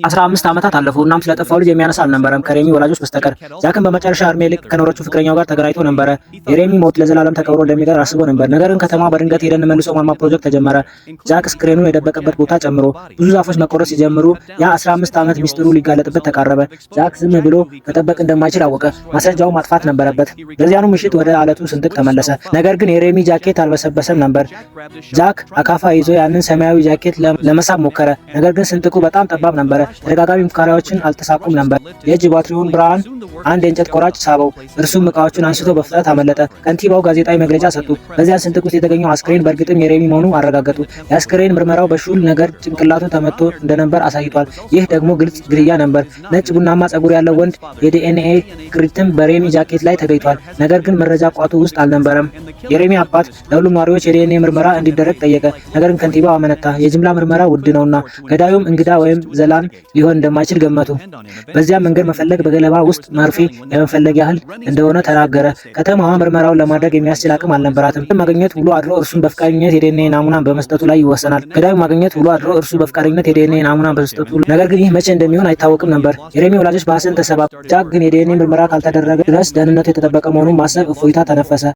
15 ዓመታት አለፉ። እናም ስለጠፋው ልጅ የሚያነሳ አልነበረም ከሬሚ ወላጆች በስተቀር። ጃክም በመጨረሻ እድሜ ልክ ከኖረችው ፍቅረኛው ጋር ተገናኝቶ ነበረ። የሬሚ ሞት ለዘላለም ተቀብሮ እንደሚቀር አስቦ ነበር። ነገር ግን ከተማ በድንገት ሄደን መልሶ ማልማት ፕሮጀክት ተጀመረ። ጃክ ስክሪኑን የደበቀበት ቦታ ጨምሮ ብዙ ዛፎች መቆረጥ ሲጀምሩ ያ 15 ዓመት ሚስጥሩ ሊጋለጥበት ተቃረበ። ጃክ ዝም ብሎ መጠበቅ እንደማይችል አወቀ። ማስረጃውን ማጥፋት ነበረበት። በዚያኑ ምሽት ወደ አለቱ ስንጥቅ ተመለሰ። ነገር ግን የሬሚ ጃኬት አልበሰበሰም ነበር። ጃክ አካፋ ይዞ ያንን ሰማያዊ ጃኬት ለመሳብ ሞከረ። ነገር ግን ስንጥቁ በጣም ጠባብ ነበረ። ተደጋጋሚ ሙከራዎችን አልተሳኩም ነበር። የእጅ ባትሪውን ብርሃን አንድ የእንጨት ቆራጭ ሳበው። እርሱም እቃዎቹን አንስቶ በፍጥነት አመለጠ። ከንቲባው ጋዜጣዊ መግለጫ ሰጡ። በዚያ ስንጥቅ ውስጥ የተገኘው አስክሬን በእርግጥም የሬሚ መሆኑ አረጋገጡ። የአስክሬን ምርመራው በሹል ነገር ጭንቅላቱ ተመቶ እንደነበር አሳይቷል። ይህ ደግሞ ግልጽ ግድያ ነበር። ነጭ ቡናማ ጸጉር ያለው ወንድ የዲኤንኤ ቅሪትም በሬሚ ጃኬት ላይ ተገኝቷል። ነገር ግን መረጃ ቋቱ ውስጥ አልነበረም። የሬሚ አባት ለሁሉም ነዋሪዎች የዲኤንኤ ምርመራ እንዲደረግ ጠየቀ። ነገር ግን ከንቲባው አመነታ። የጅምላ ምርመራ ውድ ነውና ገዳዩም እንግዳ ወይም ዘላን ሊሆን እንደማይችል ገመቱ። በዚያም መንገድ መፈለግ በገለባ ውስጥ መርፌ የመፈለግ ያህል እንደሆነ ተናገረ። ከተማዋ ምርመራውን ለማድረግ የሚያስችል አቅም አልነበራትም። ማግኘት ውሎ አድሮ እርሱን በፍቃደኝነት የዲኤንኤ ናሙና በመስጠቱ ላይ ይወሰናል። ገዳዩ ማግኘት ውሎ አድሮ እርሱ በፍቃደኝነት የዲኤንኤ ናሙና በመስጠቱ። ነገር ግን ይህ መቼ እንደሚሆን አይታወቅም ነበር። የሬሚ ወላጆች በሐዘን ተሰባበሩ። ጃክ ግን የዲኤንኤ ምርመራ ካልተደረገ ድረስ ደህንነቱ የተጠበቀ መሆኑን ማሰብ እፎይታ ተነፈሰ።